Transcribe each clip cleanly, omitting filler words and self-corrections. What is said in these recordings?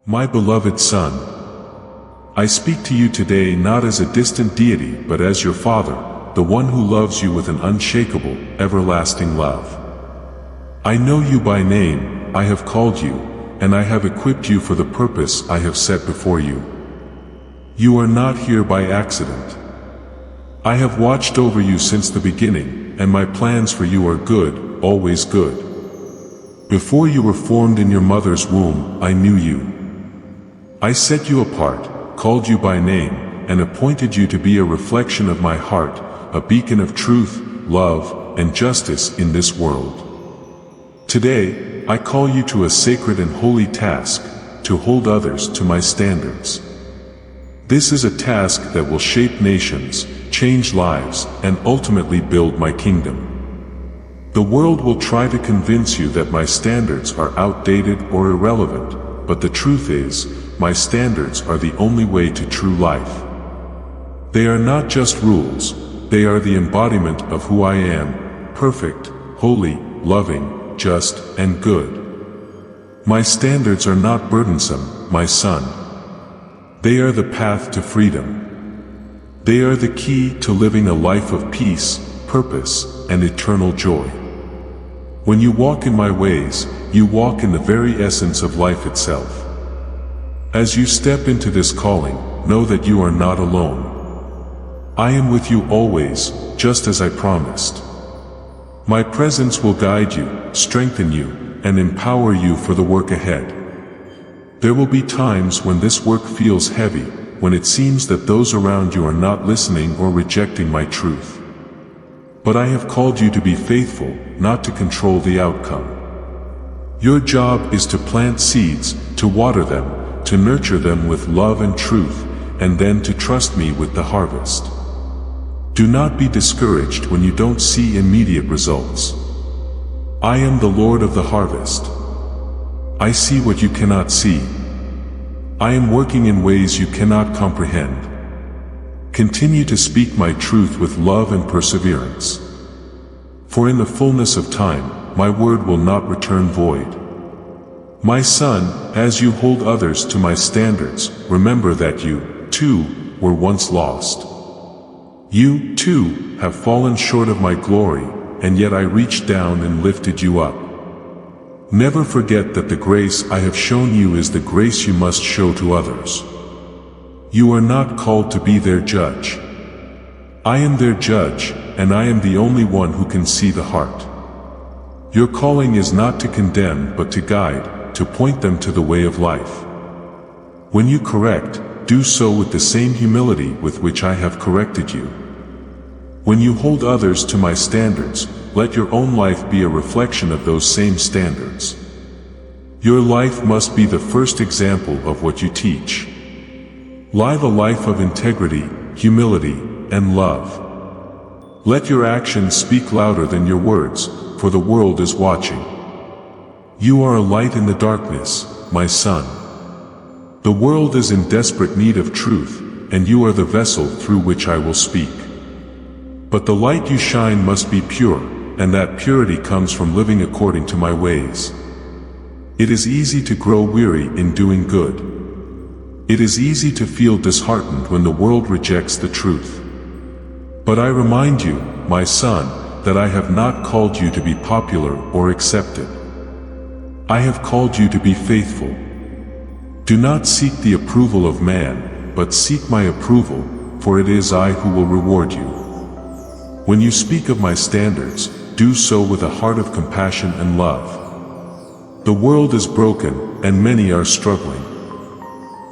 My beloved Son, I speak to you today not as a distant deity but as your Father, the one who loves you with an unshakable, everlasting love. I know you by name, I have called you, and I have equipped you for the purpose I have set before you. You are not here by accident. I have watched over you since the beginning, and my plans for you are good, always good. Before you were formed in your mother's womb, I knew you. I set you apart, called you by name, and appointed you to be a reflection of my heart, a beacon of truth, love, and justice in this world. Today, I call you to a sacred and holy task, to hold others to my standards. This is a task that will shape nations, change lives, and ultimately build my kingdom. The world will try to convince you that my standards are outdated or irrelevant, but the truth is, my standards are the only way to true life. They are not just rules, they are the embodiment of who I am, perfect, holy, loving, just, and good. My standards are not burdensome, my son. They are the path to freedom. They are the key to living a life of peace, purpose, and eternal joy. When you walk in my ways, you walk in the very essence of life itself. As you step into this calling, know that you are not alone. I am with you always, just as I promised. My presence will guide you, strengthen you, and empower you for the work ahead. There will be times when this work feels heavy, when it seems that those around you are not listening or rejecting my truth. But I have called you to be faithful, not to control the outcome. Your job is to plant seeds, to water them, to nurture them with love and truth, and then to trust me with the harvest. Do not be discouraged when you don't see immediate results. I am the Lord of the harvest. I see what you cannot see. I am working in ways you cannot comprehend. Continue to speak my truth with love and perseverance. For in the fullness of time, my word will not return void. My son, as you hold others to my standards, remember that you, too, were once lost. You, too, have fallen short of my glory, and yet I reached down and lifted you up. Never forget that the grace I have shown you is the grace you must show to others. You are not called to be their judge. I am their judge, and I am the only one who can see the heart. Your calling is not to condemn but to guide, to point them to the way of life. When you correct, do so with the same humility with which I have corrected you. When you hold others to my standards, let your own life be a reflection of those same standards. Your life must be the first example of what you teach. Live a life of integrity, humility, and love. Let your actions speak louder than your words, for the world is watching. You are a light in the darkness, my son. The world is in desperate need of truth, and you are the vessel through which I will speak. But the light you shine must be pure, and that purity comes from living according to my ways. It is easy to grow weary in doing good. It is easy to feel disheartened when the world rejects the truth. But I remind you, my son, that I have not called you to be popular or accepted. I have called you to be faithful. Do not seek the approval of man, but seek my approval, for it is I who will reward you. When you speak of my standards, do so with a heart of compassion and love. The world is broken, and many are struggling.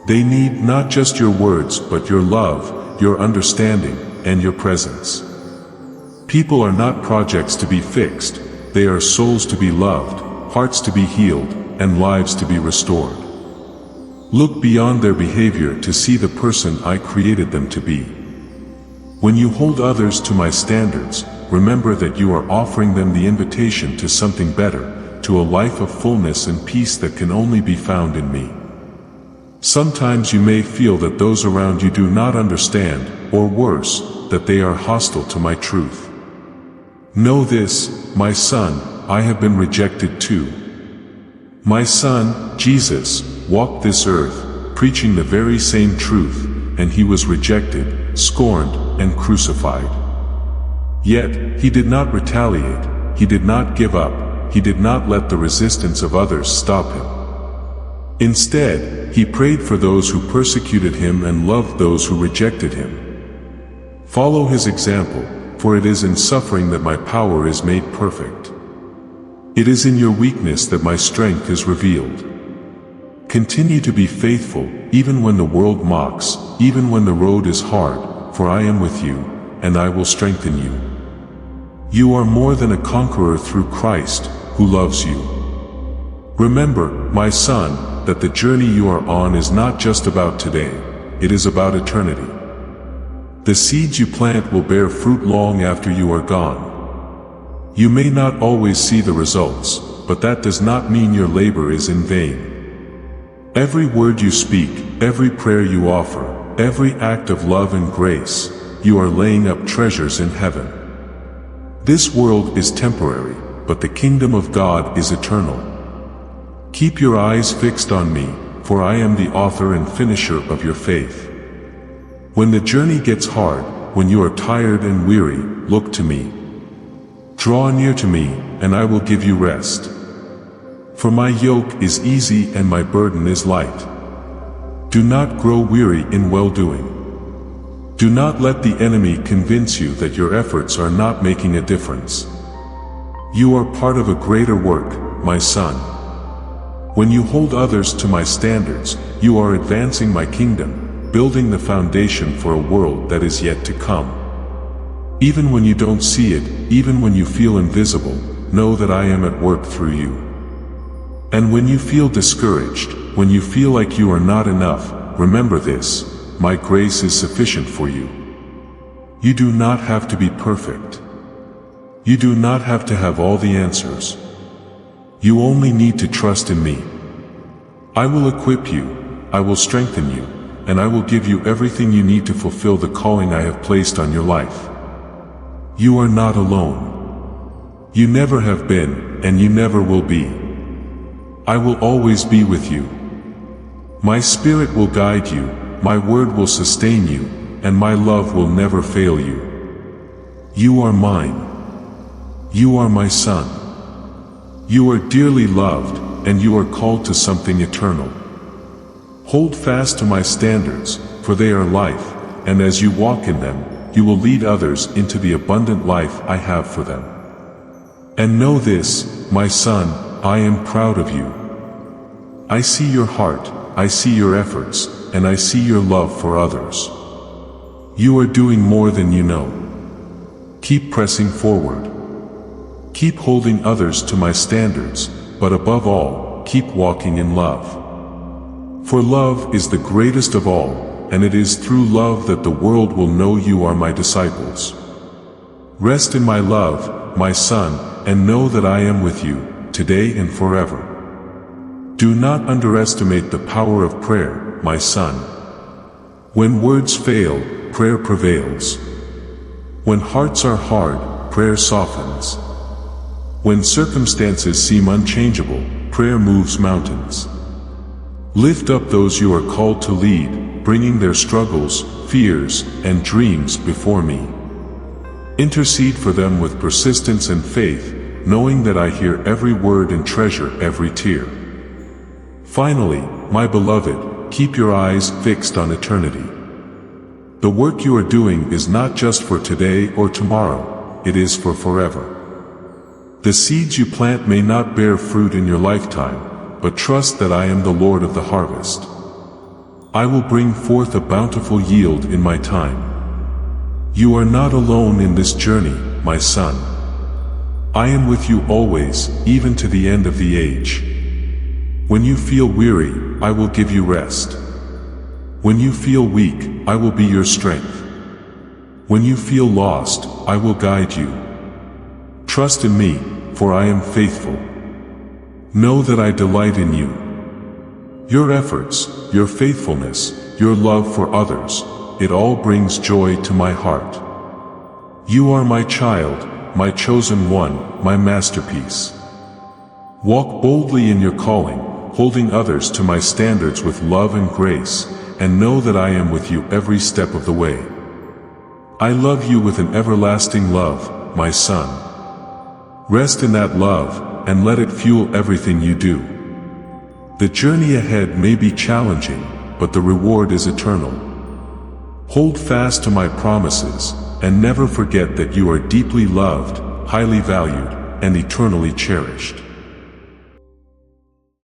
They need not just your words but your love, your understanding, and your presence. People are not projects to be fixed, they are souls to be loved, hearts to be healed, and lives to be restored. Look beyond their behavior to see the person I created them to be. When you hold others to my standards, remember that you are offering them the invitation to something better, to a life of fullness and peace that can only be found in me. Sometimes you may feel that those around you do not understand, or worse, that they are hostile to my truth. Know this, my son, I have been rejected too. My son, Jesus, walked this earth, preaching the very same truth, and he was rejected, scorned, and crucified. Yet, he did not retaliate, he did not give up, he did not let the resistance of others stop him. Instead, he prayed for those who persecuted him and loved those who rejected him. Follow his example, for it is in suffering that my power is made perfect. It is in your weakness that my strength is revealed. Continue to be faithful, even when the world mocks, even when the road is hard, for I am with you, and I will strengthen you. You are more than a conqueror through Christ, who loves you. Remember, my son, that the journey you are on is not just about today, it is about eternity. The seeds you plant will bear fruit long after you are gone. You may not always see the results, but that does not mean your labor is in vain. Every word you speak, every prayer you offer, every act of love and grace, you are laying up treasures in heaven. This world is temporary, but the kingdom of God is eternal. Keep your eyes fixed on me, for I am the author and finisher of your faith. When the journey gets hard, when you are tired and weary, look to me. Draw near to me, and I will give you rest. For my yoke is easy and my burden is light. Do not grow weary in well-doing. Do not let the enemy convince you that your efforts are not making a difference. You are part of a greater work, my son. When you hold others to my standards, you are advancing my kingdom, building the foundation for a world that is yet to come. Even when you don't see it, even when you feel invisible, know that I am at work through you. And when you feel discouraged, when you feel like you are not enough, remember this: my grace is sufficient for you. You do not have to be perfect. You do not have to have all the answers. You only need to trust in me. I will equip you, I will strengthen you, and I will give you everything you need to fulfill the calling I have placed on your life. You are not alone. You never have been, and you never will be. I will always be with you. My spirit will guide you, my word will sustain you, and my love will never fail you. You are mine. You are my son. You are dearly loved, and you are called to something eternal. Hold fast to my standards, for they are life, and as you walk in them, you will lead others into the abundant life I have for them. And know this, my son, I am proud of you. I see your heart, I see your efforts, and I see your love for others. You are doing more than you know. Keep pressing forward. Keep holding others to my standards, but above all, keep walking in love. For love is the greatest of all, and it is through love that the world will know you are my disciples. Rest in my love, my son, and know that I am with you, today and forever. Do not underestimate the power of prayer, my son. When words fail, prayer prevails. When hearts are hard, prayer softens. When circumstances seem unchangeable, prayer moves mountains. Lift up those you are called to lead, bringing their struggles, fears, and dreams before me. Intercede for them with persistence and faith, knowing that I hear every word and treasure every tear. Finally, my beloved, keep your eyes fixed on eternity. The work you are doing is not just for today or tomorrow, it is for forever. The seeds you plant may not bear fruit in your lifetime, but trust that I am the Lord of the harvest. I will bring forth a bountiful yield in my time. You are not alone in this journey, my son. I am with you always, even to the end of the age. When you feel weary, I will give you rest. When you feel weak, I will be your strength. When you feel lost, I will guide you. Trust in me, for I am faithful. Know that I delight in you. Your efforts, your faithfulness, your love for others, it all brings joy to my heart. You are my child, my chosen one, my masterpiece. Walk boldly in your calling, holding others to my standards with love and grace, and know that I am with you every step of the way. I love you with an everlasting love, my son. Rest in that love, and let it fuel everything you do. The journey ahead may be challenging, but the reward is eternal. Hold fast to my promises, and never forget that you are deeply loved, highly valued, and eternally cherished.